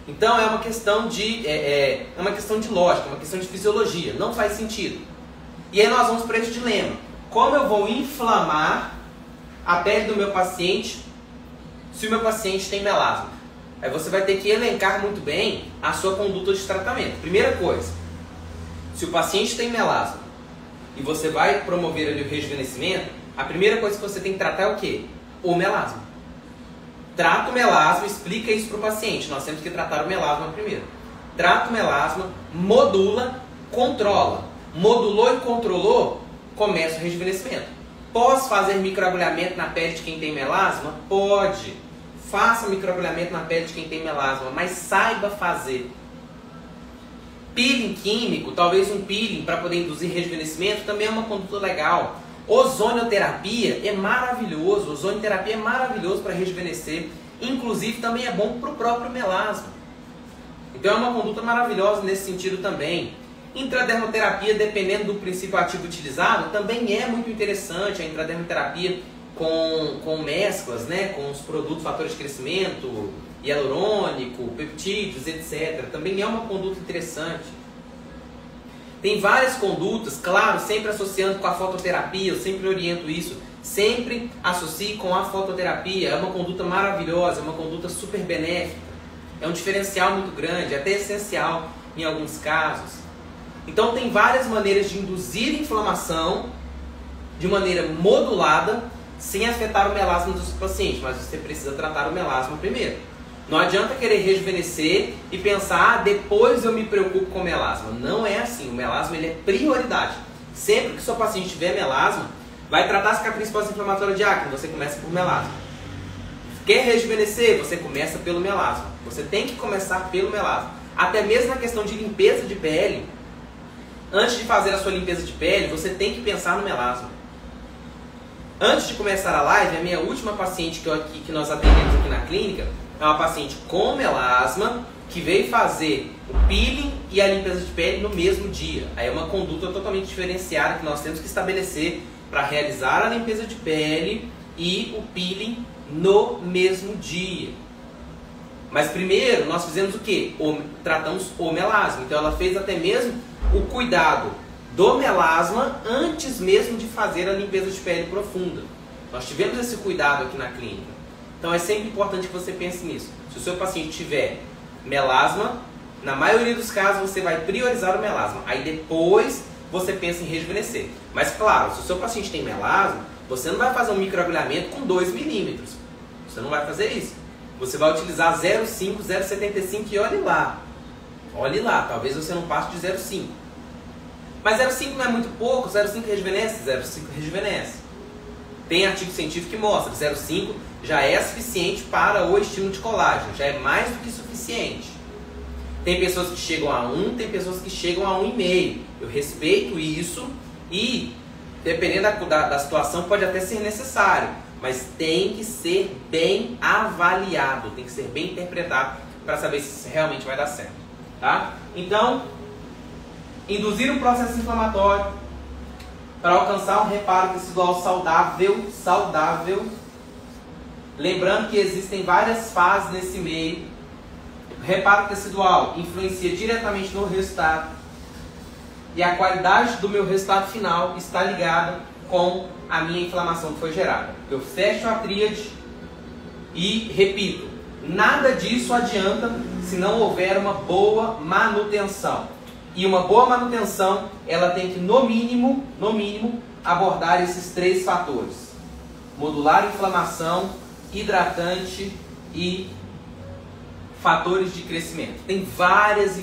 Então é uma questão de lógica, uma questão de fisiologia, não faz sentido. E aí nós vamos para esse dilema: como eu vou inflamar a pele do meu paciente se o meu paciente tem melasma? Aí você vai ter que elencar muito bem a sua conduta de tratamento. Primeira coisa, se o paciente tem melasma e você vai promover ali o rejuvenescimento, a primeira coisa que você tem que tratar é o quê? O melasma. Trata o melasma, explica isso para o paciente. Nós temos que tratar o melasma primeiro. Trata o melasma, modula, controla. Modulou e controlou, começa o rejuvenescimento. Posso fazer microagulhamento na pele de quem tem melasma? Pode. Faça microagulhamento na pele de quem tem melasma, mas saiba fazer. Peeling químico, talvez um peeling para poder induzir rejuvenescimento, também é uma conduta legal. Ozonioterapia é maravilhoso. Ozonioterapia é maravilhoso para rejuvenescer. Inclusive também é bom para o próprio melasma. Então é uma conduta maravilhosa nesse sentido também. Intradermoterapia, dependendo do princípio ativo utilizado, também é muito interessante. A intradermoterapia com mesclas, né, com os produtos fatores de crescimento, hialurônico, peptídeos, etc. Também é uma conduta interessante. Tem várias condutas, claro, sempre associando com a fototerapia, eu sempre oriento isso. Sempre associe com a fototerapia, é uma conduta maravilhosa, é uma conduta super benéfica. É um diferencial muito grande, até essencial em alguns casos. Então tem várias maneiras de induzir inflamação de maneira modulada, sem afetar o melasma do seu paciente, mas você precisa tratar o melasma primeiro. Não adianta querer rejuvenescer e pensar, depois eu me preocupo com o melasma. Não é assim, o melasma ele é prioridade. Sempre que o seu paciente tiver melasma, vai tratar a cicatriz pós-inflamatória de acne, você começa por melasma. Quer rejuvenescer? Você começa pelo melasma. Você tem que começar pelo melasma. Até mesmo na questão de limpeza de pele, antes de fazer a sua limpeza de pele, você tem que pensar no melasma. Antes de começar a live, a minha última paciente que nós atendemos aqui na clínica é uma paciente com melasma que veio fazer o peeling e a limpeza de pele no mesmo dia. Aí é uma conduta totalmente diferenciada que nós temos que estabelecer para realizar a limpeza de pele e o peeling no mesmo dia. Mas primeiro nós fizemos o quê? Tratamos o melasma. Então ela fez até mesmo o cuidado do melasma antes mesmo de fazer a limpeza de pele profunda. Nós tivemos esse cuidado aqui na clínica. Então é sempre importante que você pense nisso. Se o seu paciente tiver melasma, na maioria dos casos você vai priorizar o melasma. Aí depois você pensa em rejuvenescer. Mas claro, se o seu paciente tem melasma, você não vai fazer um microagulhamento com 2 milímetros. Você não vai fazer isso. Você vai utilizar 0,5, 0,75 e olhe lá. Olhe lá, talvez você não passe de 0,5. Mas 0,5 não é muito pouco, 0,5 rejuvenesce? 0,5 rejuvenesce. Tem artigo científico que mostra que 0,5 já é suficiente para o estímulo de colágeno, já é mais do que suficiente. Tem pessoas que chegam a 1, tem pessoas que chegam a 1,5. Eu respeito isso e, dependendo da situação, pode até ser necessário. Mas tem que ser bem avaliado, tem que ser bem interpretado para saber se realmente vai dar certo. Tá? Então, induzir um processo inflamatório para alcançar um reparo tecidual saudável. Lembrando que existem várias fases nesse meio. O reparo tecidual influencia diretamente no resultado. E a qualidade do meu resultado final está ligada com a minha inflamação que foi gerada. Eu fecho a tríade e repito, nada disso adianta se não houver uma boa manutenção. E uma boa manutenção, ela tem que no mínimo, abordar esses 3 fatores: modular inflamação, hidratante e fatores de crescimento. Tem várias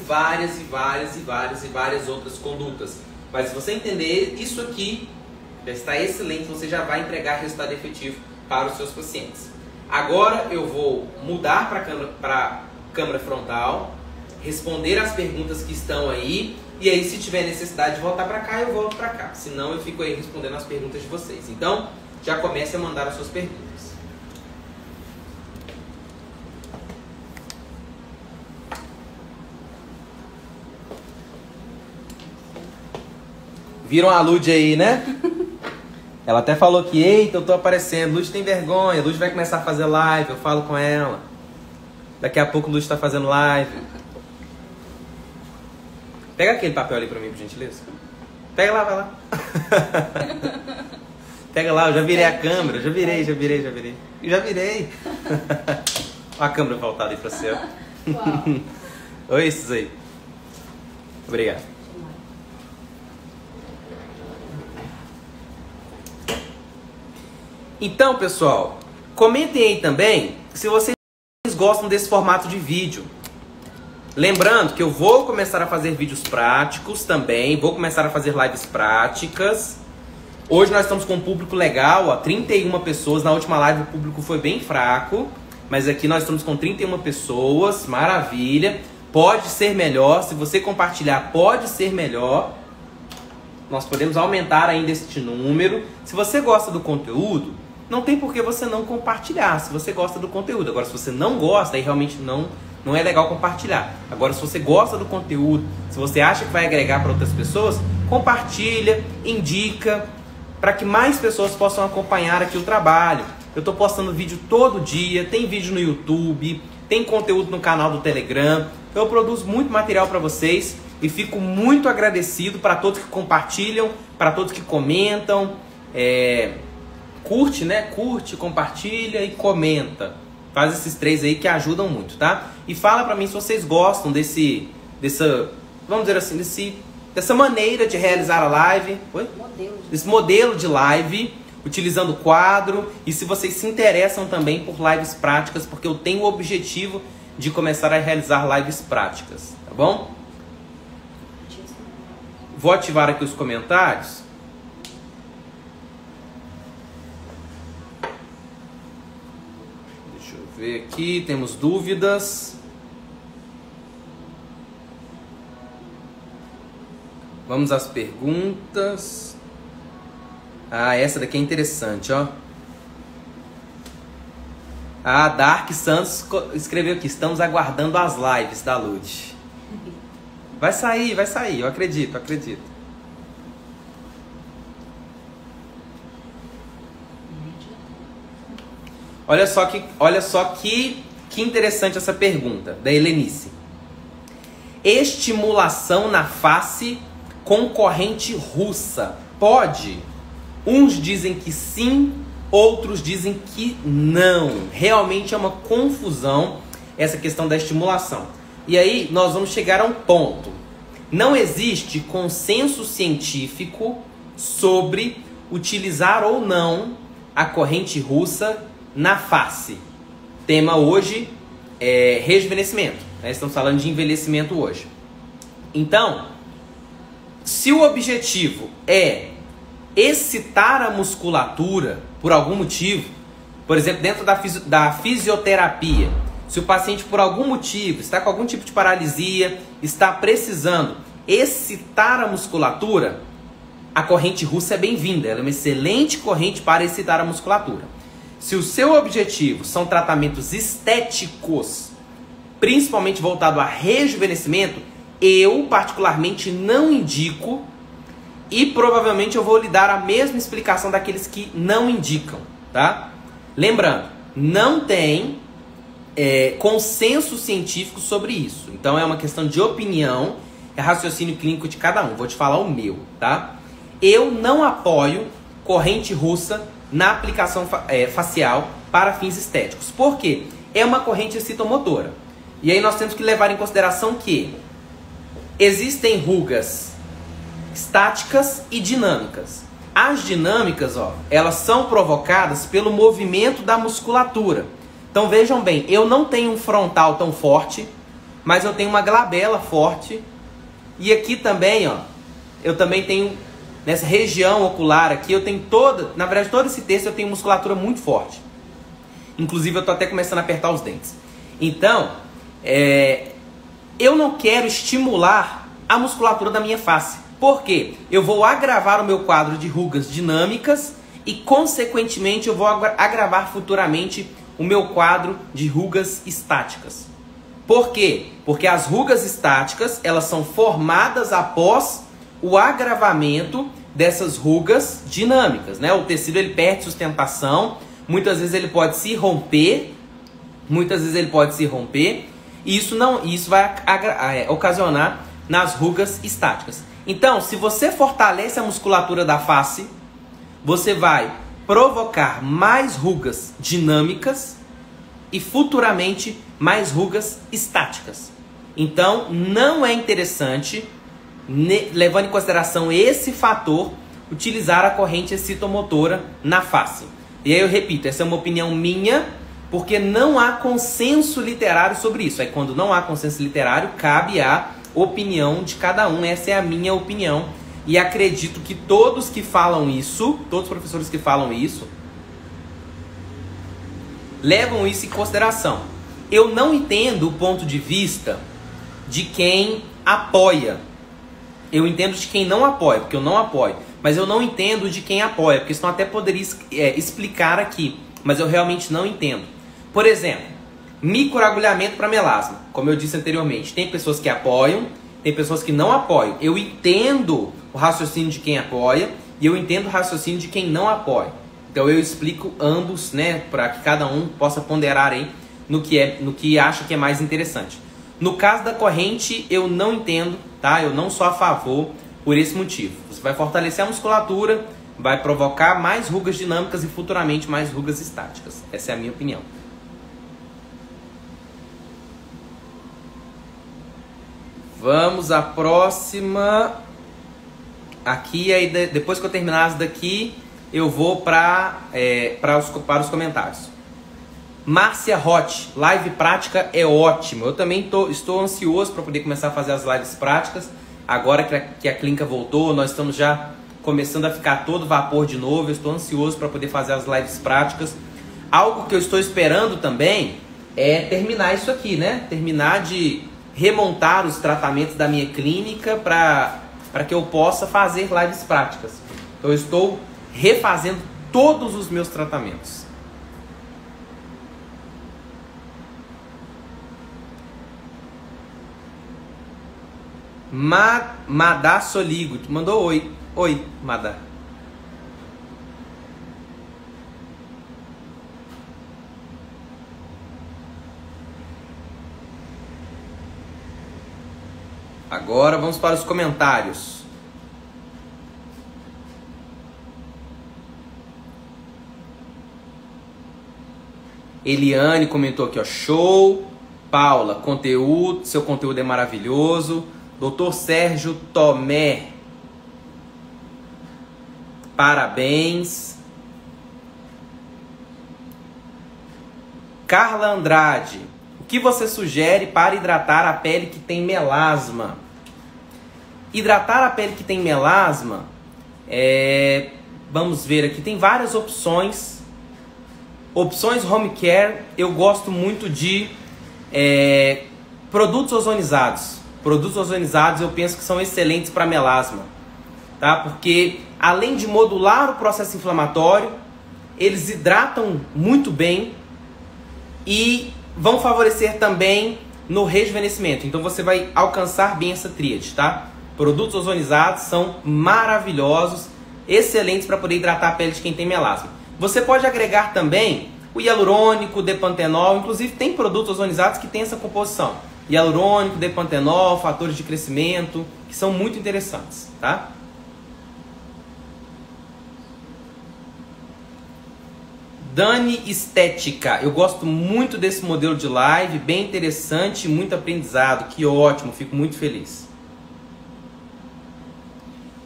outras condutas. Mas se você entender isso aqui, já está excelente, você já vai entregar resultado efetivo para os seus pacientes. Agora eu vou mudar para a câmera frontal, responder as perguntas que estão aí, e aí se tiver necessidade de voltar para cá, eu volto para cá. Senão eu fico aí respondendo as perguntas de vocês. Então, já comece a mandar as suas perguntas. Viram a Lud aí, né? Ela até falou que, eita, eu tô aparecendo. Lud tem vergonha, Lud vai começar a fazer live, eu falo com ela. Daqui a pouco Lud tá fazendo live. Pega aquele papel ali pra mim, por gentileza. Pega lá, vai lá. Pega lá, eu já virei a câmera, já virei. Olha a câmera voltada aí pra você. Oi, esses aí. Obrigado. Então, pessoal, comentem aí também se vocês gostam desse formato de vídeo. Lembrando que eu vou começar a fazer vídeos práticos também, vou começar a fazer lives práticas. Hoje nós estamos com um público legal, ó, 31 pessoas. Na última live o público foi bem fraco, mas aqui nós estamos com 31 pessoas, maravilha. Pode ser melhor, se você compartilhar pode ser melhor. Nós podemos aumentar ainda este número. Se você gosta do conteúdo, não tem por que você não compartilhar, se você gosta do conteúdo. Agora, se você não gosta, aí realmente não é legal compartilhar. Agora, se você gosta do conteúdo, se você acha que vai agregar para outras pessoas, compartilha, indica, para que mais pessoas possam acompanhar aqui o trabalho. Eu estou postando vídeo todo dia, tem vídeo no YouTube, tem conteúdo no canal do Telegram. Eu produzo muito material para vocês e fico muito agradecido para todos que compartilham, para todos que comentam. Curte, né? Curte, compartilha e comenta. Faz esses 3 aí que ajudam muito, tá? E fala pra mim se vocês gostam vamos dizer assim, dessa maneira de realizar a live. Oi? Desse modelo de live, utilizando o quadro. E se vocês se interessam também por lives práticas, porque eu tenho o objetivo de começar a realizar lives práticas, tá bom? Vou ativar aqui os comentários. Ver aqui, temos dúvidas. Vamos às perguntas. Ah, essa daqui é interessante, ó. A Dark Santos escreveu aqui: estamos aguardando as lives da Lud. Vai sair, eu acredito. Olha só que interessante essa pergunta da Helenice. Estimulação na face com corrente russa pode? Uns dizem que sim, outros dizem que não. Realmente é uma confusão essa questão da estimulação. E aí nós vamos chegar a um ponto. Não existe consenso científico sobre utilizar ou não a corrente russa na face. Tema hoje é rejuvenescimento, né? Estamos falando de envelhecimento hoje. Então, se o objetivo é excitar a musculatura por algum motivo, por exemplo, dentro da fisioterapia, Se o paciente, por algum motivo, está com algum tipo de paralisia, está precisando excitar a musculatura, a corrente russa é bem-vinda. Ela é uma excelente corrente para excitar a musculatura. Se o seu objetivo são tratamentos estéticos, principalmente voltado a rejuvenescimento, eu particularmente não indico, e provavelmente eu vou lhe dar a mesma explicação daqueles que não indicam, tá? Lembrando, não tem consenso científico sobre isso. Então é uma questão de opinião, é raciocínio clínico de cada um. Vou te falar o meu, tá? Eu não apoio corrente russa na aplicação facial para fins estéticos. Por quê? É uma corrente excitomotora. E aí nós temos que levar em consideração que existem rugas estáticas e dinâmicas. As dinâmicas, elas são provocadas pelo movimento da musculatura. Então vejam bem, eu não tenho um frontal tão forte, mas eu tenho uma glabela forte. E aqui também, eu também tenho, nessa região ocular aqui, eu tenho na verdade todo esse terço eu tenho musculatura muito forte. Inclusive eu estou até começando a apertar os dentes. Então, eu não quero estimular a musculatura da minha face. Por quê? Eu vou agravar o meu quadro de rugas dinâmicas e, consequentemente, eu vou agravar futuramente o meu quadro de rugas estáticas. Por quê? Porque as rugas estáticas, elas são formadas após o agravamento dessas rugas dinâmicas, né? O tecido ele perde sustentação, muitas vezes ele pode se romper, e isso vai ocasionar nas rugas estáticas. Então, se você fortalece a musculatura da face, você vai provocar mais rugas dinâmicas e futuramente mais rugas estáticas. Então, não é interessante, levando em consideração esse fator, utilizar a corrente excitomotora na face. E aí eu repito, essa é uma opinião minha, porque não há consenso literário sobre isso. Aí quando não há consenso literário, cabe a opinião de cada um. Essa é a minha opinião. E acredito que todos que falam isso, todos os professores que falam isso, levam isso em consideração. Eu não entendo o ponto de vista de quem apoia. Eu entendo de quem não apoia, porque eu não apoio. Mas eu não entendo de quem apoia, porque senão até poderia explicar aqui. Mas eu realmente não entendo. Por exemplo, microagulhamento para melasma. Como eu disse anteriormente, tem pessoas que apoiam, tem pessoas que não apoiam. Eu entendo o raciocínio de quem apoia e eu entendo o raciocínio de quem não apoia. Então eu explico ambos, né, para que cada um possa ponderar aí no que acha que é mais interessante. No caso da corrente, eu não entendo, tá? Eu não sou a favor por esse motivo. Você vai fortalecer a musculatura, vai provocar mais rugas dinâmicas e futuramente mais rugas estáticas. Essa é a minha opinião. Vamos à próxima. Aqui, aí depois que eu terminar as daqui, eu vou para os comentários. Márcia Roth, live prática é ótimo. Eu também estou ansioso para poder começar a fazer as lives práticas. Agora que a clínica voltou, nós estamos já começando a ficar todo vapor de novo. Eu estou ansioso para poder fazer as lives práticas. Algo que eu estou esperando também é terminar isso aqui, né? Terminar de remontar os tratamentos da minha clínica para que eu possa fazer lives práticas. Então eu estou refazendo todos os meus tratamentos. Madá Soligo, tu mandou oi. Oi, Madá. Agora vamos para os comentários. Eliane comentou aqui, ó, show. Paula, conteúdo, seu conteúdo é maravilhoso. Doutor Sérgio Tomé, parabéns. Carla Andrade, o que você sugere para hidratar a pele que tem melasma? Hidratar a pele que tem melasma, vamos ver aqui, tem várias opções. Opções home care, eu gosto muito de Produtos ozonizados. Produtos ozonizados eu penso que são excelentes para melasma, tá? Porque além de modular o processo inflamatório, eles hidratam muito bem e vão favorecer também no rejuvenescimento. Então você vai alcançar bem essa tríade, tá? Produtos ozonizados são maravilhosos, excelentes para poder hidratar a pele de quem tem melasma. Você pode agregar também o hialurônico, o depantenol, inclusive tem produtos ozonizados que tem essa composição. Hialurônico, depantenol, fatores de crescimento, que são muito interessantes, tá? Dani Estética, eu gosto muito desse modelo de live, bem interessante, muito aprendizado, que ótimo, fico muito feliz.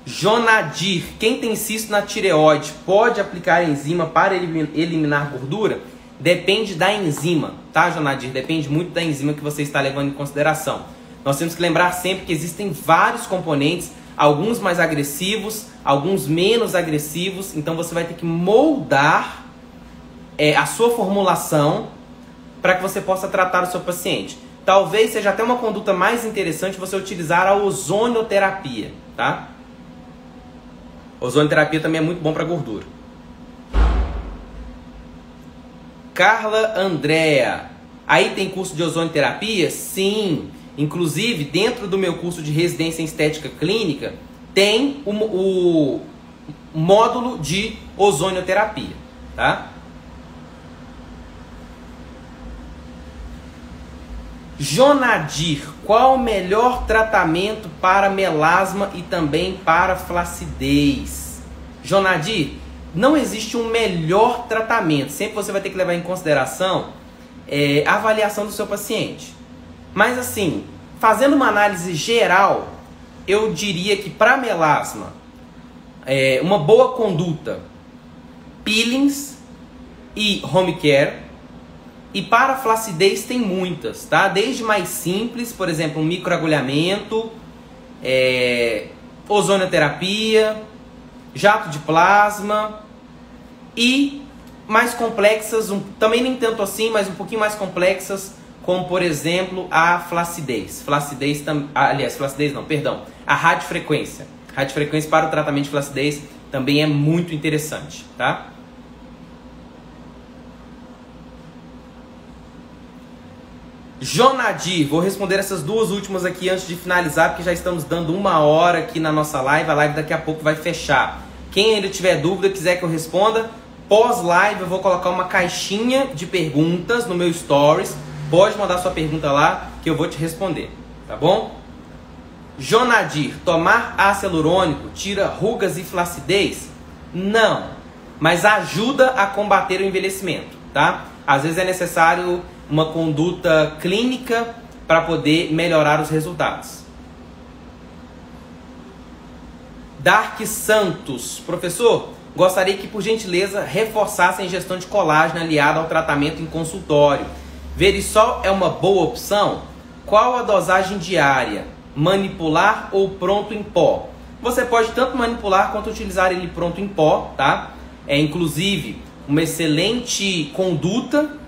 Jonadir, quem tem cisto na tireoide pode aplicar enzima para eliminar gordura? Depende da enzima, tá, Jonadir? Depende muito da enzima que você está levando em consideração. Nós temos que lembrar sempre que existem vários componentes, alguns mais agressivos, alguns menos agressivos, então você vai ter que moldar a sua formulação para que você possa tratar o seu paciente. Talvez seja até uma conduta mais interessante você utilizar a ozonioterapia, tá? Ozonioterapia também é muito bom para gordura. Carla Andrea, aí tem curso de ozonioterapia? Sim, inclusive dentro do meu curso de residência em estética clínica tem o módulo de ozonioterapia, tá? Jonadir, qual o melhor tratamento para melasma e também para flacidez? Jonadir, não existe um melhor tratamento. Sempre você vai ter que levar em consideração a avaliação do seu paciente. Mas assim, fazendo uma análise geral, eu diria que para melasma, uma boa conduta, peelings e home care. E para flacidez tem muitas, tá? Desde mais simples, por exemplo, um microagulhamento, ozonioterapia, jato de plasma, e mais complexas, também nem tanto assim, mas um pouquinho mais complexas, como por exemplo a flacidez. A radiofrequência. Radiofrequência para o tratamento de flacidez também é muito interessante, tá? Jonadir, vou responder essas duas últimas aqui antes de finalizar, porque já estamos dando 1 hora aqui na nossa live. A live daqui a pouco vai fechar. Quem ainda tiver dúvida, quiser que eu responda, pós-live eu vou colocar uma caixinha de perguntas no meu stories. Pode mandar sua pergunta lá que eu vou te responder, tá bom? Jonadir, tomar ácido hialurônico tira rugas e flacidez? Não, mas ajuda a combater o envelhecimento, tá? Às vezes é necessário uma conduta clínica para poder melhorar os resultados. Dark Santos, professor, gostaria que por gentileza reforçasse a ingestão de colágeno aliada ao tratamento em consultório. Verisol é uma boa opção? Qual a dosagem diária? Manipular ou pronto em pó? Você pode tanto manipular quanto utilizar ele pronto em pó, tá? É inclusive uma excelente conduta,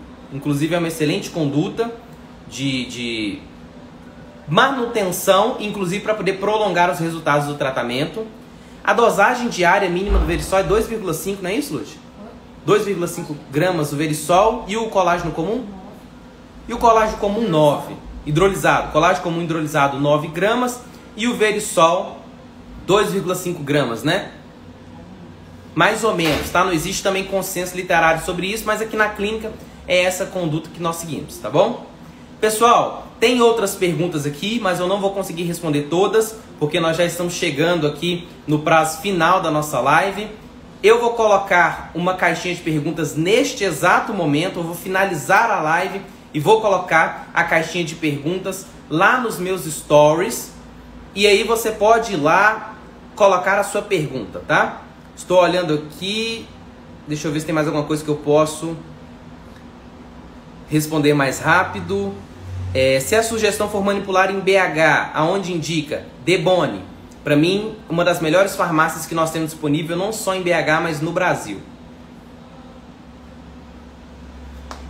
de manutenção, inclusive para poder prolongar os resultados do tratamento. A dosagem diária mínima do Verisol é 2,5, não é isso, Lúcia? 2,5 gramas do Verisol. E o colágeno comum? E o colágeno comum 9, hidrolisado. Colágeno comum hidrolisado 9 gramas e o Verisol 2,5 gramas, né? Mais ou menos, tá? Não existe também consenso literário sobre isso, mas aqui na clínica é essa conduta que nós seguimos, tá bom? Pessoal, tem outras perguntas aqui, mas eu não vou conseguir responder todas, porque nós já estamos chegando aqui no prazo final da nossa live. Eu vou colocar uma caixinha de perguntas neste exato momento, eu vou finalizar a live e vou colocar a caixinha de perguntas lá nos meus stories. E aí você pode ir lá colocar a sua pergunta, tá? Estou olhando aqui, deixa eu ver se tem mais alguma coisa que eu posso responder mais rápido. Se a sugestão for manipular em BH, aonde indica? Debone. Para mim, uma das melhores farmácias que nós temos disponível, não só em BH, mas no Brasil.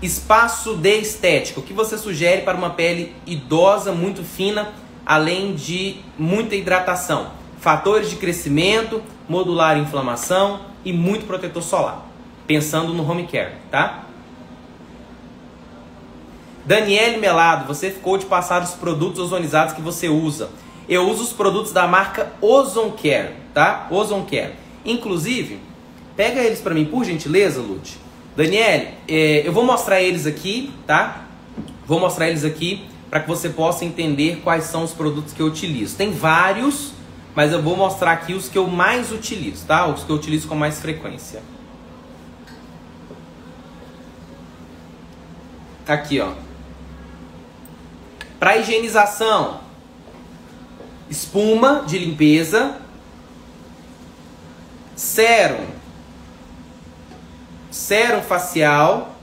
Espaço de estética. O que você sugere para uma pele idosa, muito fina, além de muita hidratação? Fatores de crescimento, modular inflamação e muito protetor solar. Pensando no home care, tá? Daniele Melado, você ficou de passar os produtos ozonizados que você usa. Eu uso os produtos da marca Ozone Care, tá? Ozone Care. Inclusive, pega eles para mim, por gentileza, Lute. Daniele, eu vou mostrar eles aqui, tá? Vou mostrar eles aqui para que você possa entender quais são os produtos que eu utilizo. Tem vários, mas eu vou mostrar aqui os que eu mais utilizo, tá? Os que eu utilizo com mais frequência. Aqui, ó. Para higienização, espuma de limpeza, sérum facial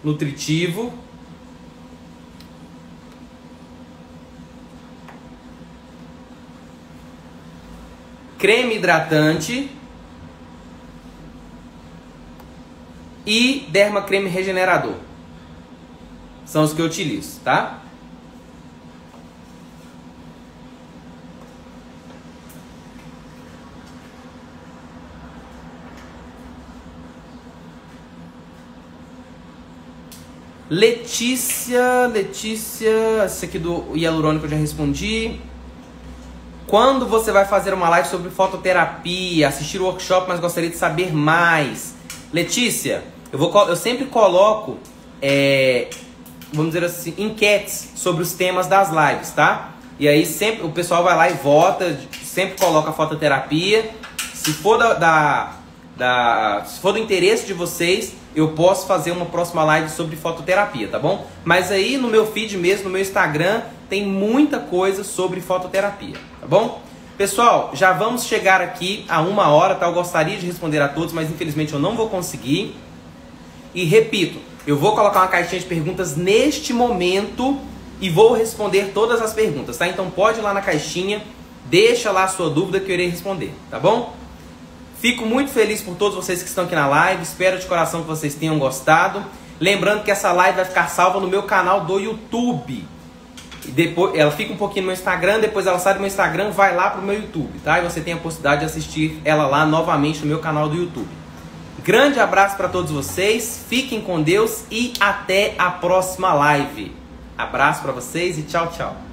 nutritivo, creme hidratante e derma creme regenerador. São os que eu utilizo, tá? Letícia, esse aqui do hialurônico eu já respondi. Quando você vai fazer uma live sobre fototerapia, assistir o workshop, mas gostaria de saber mais? Letícia, eu sempre coloco, vamos dizer assim, enquetes sobre os temas das lives, tá? E aí sempre o pessoal vai lá e vota, sempre coloca fototerapia. Se for se for do interesse de vocês, eu posso fazer uma próxima live sobre fototerapia, tá bom? Mas aí no meu feed mesmo, no meu Instagram, tem muita coisa sobre fototerapia, tá bom? Pessoal, já vamos chegar aqui a 1 hora, tá? Eu gostaria de responder a todos, mas infelizmente eu não vou conseguir. E repito, eu vou colocar uma caixinha de perguntas neste momento e vou responder todas as perguntas, tá? Então pode ir lá na caixinha, deixa lá a sua dúvida que eu irei responder, tá bom? Fico muito feliz por todos vocês que estão aqui na live. Espero de coração que vocês tenham gostado. Lembrando que essa live vai ficar salva no meu canal do YouTube. E depois ela fica um pouquinho no meu Instagram, depois ela sai do meu Instagram, vai lá pro meu YouTube, tá? E você tem a possibilidade de assistir ela lá novamente no meu canal do YouTube. Grande abraço para todos vocês. Fiquem com Deus e até a próxima live. Abraço para vocês e tchau, tchau.